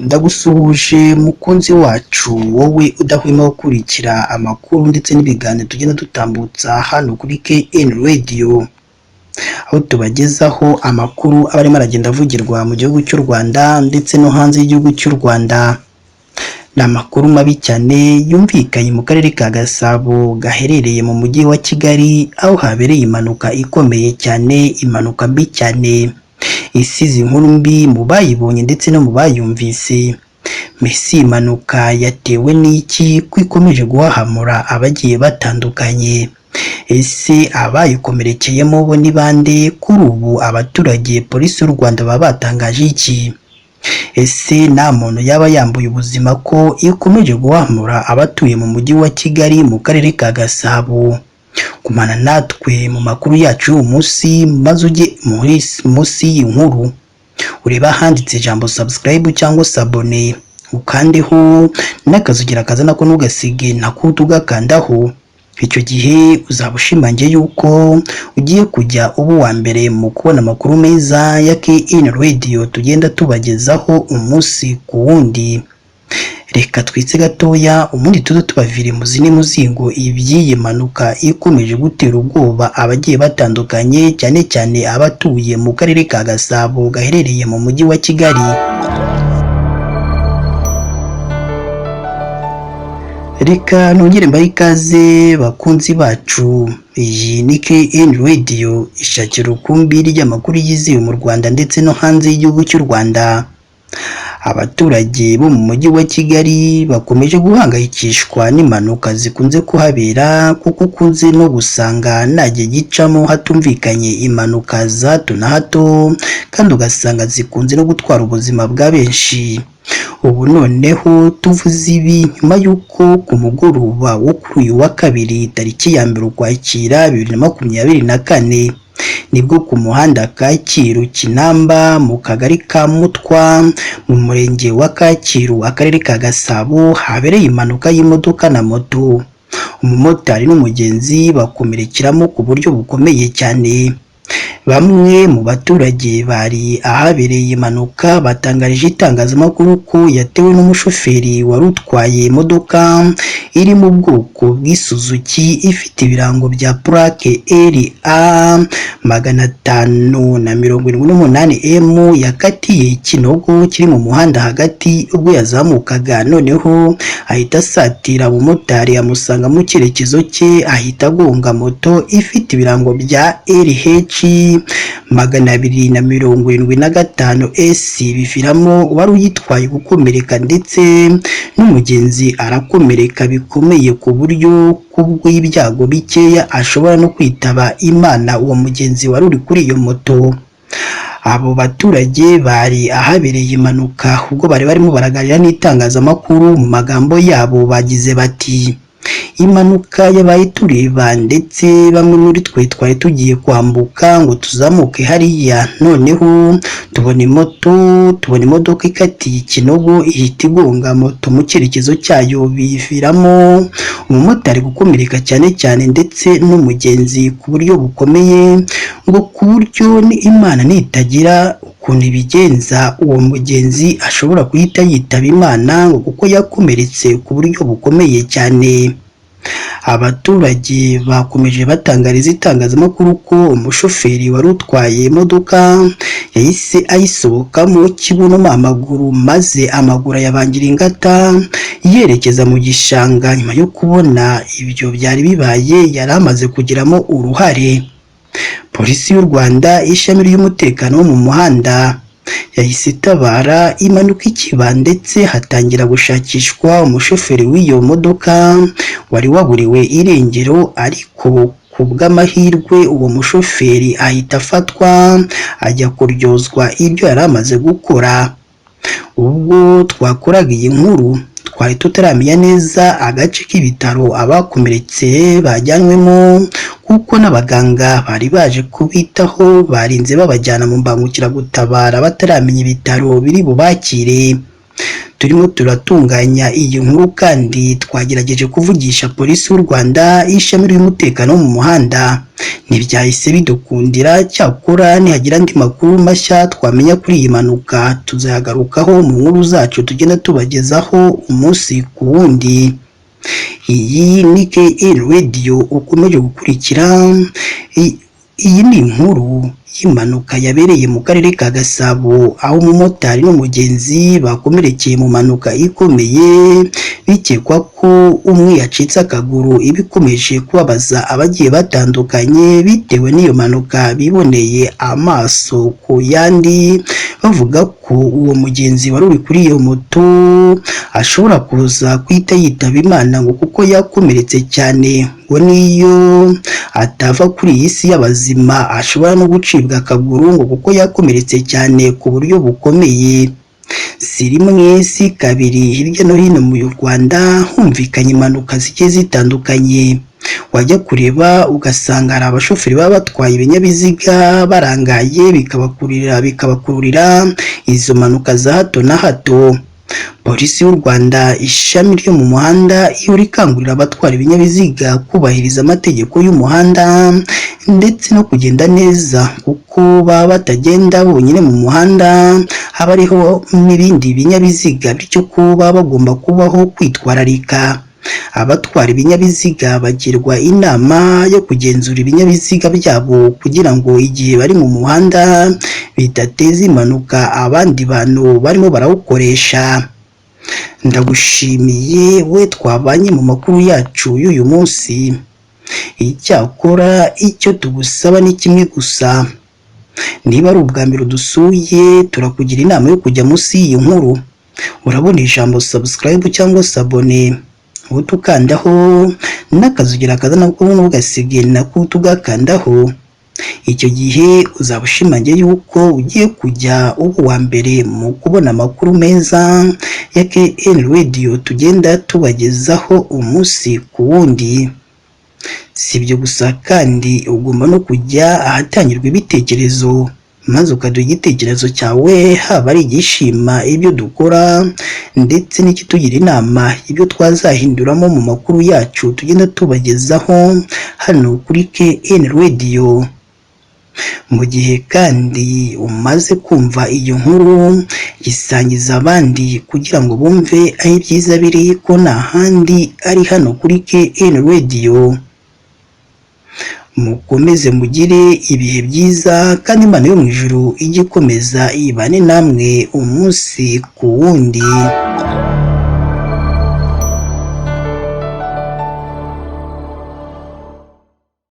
Ndagusuhuje mukunzi wacu wowe udahwema gukurikira amakuru ndetse n'ibiganiro tugenda dutambutsa hano kuri KN Radio, aho tubagezaho amakuru aba arimo aragenda avugirwa mu gihugu cy'u Rwanda ndetse no hanze y'igihugu cy'u Rwanda. Ni amakuru mabi cyane yumvikanye mu karere ka Gasabo gaherereye mu mujyi wa Kigali, aho habereye impanuka ikomeye cyane, impanuka mbi cyane isize inkuru mbi mu bayibonye ndetse no mu bayumvise. Mbese iyi mpanuka yatewe n'iki ko ikomeje guhahamura abagiye batandukanye? Ese abayikomerekeyemo bo ni bande? Kuri ubu abaturage polisi y'u Rwanda baba batangaje iki? Ese nta muntu yaba yambuye ubuzima ko ikomeje guhamura abatuye mu mujyi wa Kigali mu karere ka Gasabo? Kumana natwe mu makuru yacu uyu munsi, maze ujye munsi y'inkuru ureba ahanditse ijambo subscribe cyangwa se abone, ukandeho n'akazugira kaza nako ntugasige nako tugakandaho. Icyo gihe uzaba ushimangiye yuko ugiye kujya uba uwa mbere mu kubona amakuru meza ya KN Radio tugenda tubagezaho umunsi ku wundi. Reka twitse gatoya ubundi tuze tubavire muzi n'umuzingo iby'iyi mpanuka ikomeje gutera ubwoba abagiye batandukanye, cyane cyane abatuye mu karere ka Gasabo gaherereye mu mujyi wa Kigali. Reka nongere mbahe ikaze bakunzi bacu. Iyi ni KN Radio, ishakira urukumbi ry'amakuru yizewe mu Rwanda ndetse no hanze y'igihugu cy'u Rwanda. Abaturage bo mu mujyi wa Kigali bakomeje guhangayikishwa n'impanuka zikunze kuhabera, kuko ukunze no gusanga ntajya gicamo hatumvikanye impanuka za hato na hato, kandi ugasanga zikunze no gutwara ubuzima bwa benshi. Ubu noneho tuvuze ibi nyuma y'uko ku mugoroba wo kuri uyu wa kabiri tariki ya 1 Ukwakira 2024 nibwo ku muhanda Kacyiru Kinamba mu kagari ka Mutwa mu murenge wa Kacyiru akarere ka Gasabo habereye impanuka y'imodoka na moto. Umumotari n'umugenzi bakomerekeramo ku buryo bukomeye cyane. Bamwe mu baturage bari ahabereye impanuka batangarije itangazamakuru ko yatewe n'umushoferi wari utwaye imodoka iri mu bwoko bw'Isuzuki ifite ibirango bya plaque LA 578M yakatiye ikinogo kiri mu muhanda hagati ubwo yazamukaga, noneho ahita asatira umumotari amusanga mu cyerekezo cye, ahita agonga moto ifite ibirango bya LH 275S biviramo wari uyitwaye gukomereka ndetse n'umugenzi arakomereka bikomeye ku buryo kubw'ibyago bikeya ashobora no kwitaba Imana uwo mugenzi wari uri kuri iyo moto. Abo baturage bari ahabereye impanuka ubwo bari barimo baraganira n'itangazamakuru, mu magambo yabo bagize bati impanuka yabaye tureba ndetse bamwe muri twe twari tugiye kwambuka ngo tuzamuke hariya, noneho tubona imodoka ikatiye ikinogo ihita igonga moto mu cyerekezo cyayo, biviramo umumotari gukomereka cyane cyane ndetse n'umugenzi ku buryo bukomeye, ngo ku buryo ni Imana nitagira ukuntu ibigenza uwo mugenzi ashobora guhita yitaba Imana ngo kuko yakomeretse ku buryo bukomeye cyane. Abaturage bakomeje batangariza itangazamakuru ko umushoferi wari utwaye imodoka yahise ayisohokamo kibunamo amaguru, maze amaguru ayabangira ingata yerekeza mu gishanga. Nyuma yo kubona ibyo byari bibaye yari amaze kugiramo uruhare. Polisi y'u Rwanda ishami ry'umutekano wo mu muhanda yahise itabara impanuka ikiba, ndetse hatangira gushakishwa umushoferi w'iyo modoka wari waburiwe irengero, ariko ku bw'amahirwe uwo mushoferi ahita afatwa ajya kuryozwa ibyo yari amaze gukora. Ubwo twakoraga iyi nkuru twari tutaramenya neza agace k'ibitaro abakomeretse bajyanywemo, kuko n'abaganga bari baje kubitaho barinze babajyana mu mbangukiragutabara bataramenya ibitaro biri bubakire. Turimo turatunganya iyi nkuru kandi twagerageje kuvugisha polisi y'u Rwanda ishami ry'umutekano mu muhanda ntibyahise bidukundira, cyakora nihagira andi makuru mashya twamenya kuri iyi mpanuka tuzayagarukaho mu nkuru zacu tugenda tubagezaho umunsi ku wundi. Iyi ni KN Radio ukomeje gukurikira. Iyi ni inkuru y'impanuka yabereye mu karere ka Gasabo, aho umumotari n'umugenzi bakomerekeye mu mpanuka ikomeye, bikekwa ko umwe yacitse akaguru, ibikomeje kubabaza abagiye batandukanye bitewe n'iyo mpanuka biboneye amaso ku yandi, bavuga ko uwo mugenzi wari uri kuri iyo moto ashobora kuza kwita yitaba Imana ngo kuko yakomeretse cyane, ngo niyo atava kuri iyi si y'abazima ashobora no gucibwa akaguru ngo kuko yakomeretse cyane ku buryo bukomeye. Si rimwe si kabiri hirya no hino mu Rwanda humvikanye impanuka zigiye zitandukanye, wajya kureba ugasanga hari abashoferi baba batwaye ibinyabiziga barangaye bikabakururira izo mpanuka za hato na hato. Polisi y'u Rwanda ishami ryo mu muhanda ihora ikangurira abatwara ibinyabiziga kubahiriza amategeko y'umuhanda ndetse no kugenda neza, kuko baba batagenda bonyine mu muhanda, haba hariho n'ibindi binyabiziga, bityo ko baba bagomba kubaho kwitwararika. Abatwara ibinyabiziga bagirwa inama yo kugenzura ibinyabiziga byabo kugira ngo igihe bari mu muhanda bidateza impanuka abandi bantu barimo barawukoresha. Ndagushimiye we twabanye mu makuru yacu y'uyu munsi. Icyakora icyo tugusaba ni kimwe gusa, niba ari ubwa mbere udusuye turakugira inama yo kujya munsi y'iyi nkuru urabona ijambo subscribe cyangwa se abone, utukandaho n'akazugira kaza nako ntugasige nako tugakandaho. Icyo gihe uzaba ushimangiye yuko ugiye kujya uba uwa mbere mu kubona amakuru meza ya KN Radio tugenda tubagezaho umunsi ku wundi. Si ibyo gusa kandi ugomba no kujya ahatangirwa ibitekerezo, maze ukaduha igitekerezo cyawe, haba ari igishima ibyo dukora ndetse n'ikitugira inama ibyo twazahinduramo mu makuru yacu tugenda tubagezaho hano kuri KN Radio. Mu gihe kandi umaze kumva iyo nkuru, gisangiza abandi kugira ngo bumve aho ibyiza biri, ko nta handi ari hano kuri KN Radio. Mukomeze mugire ibihe byiza kandi Imana yo mu ijuru ijye ikomeza ibane namwe umunsi ku wundi.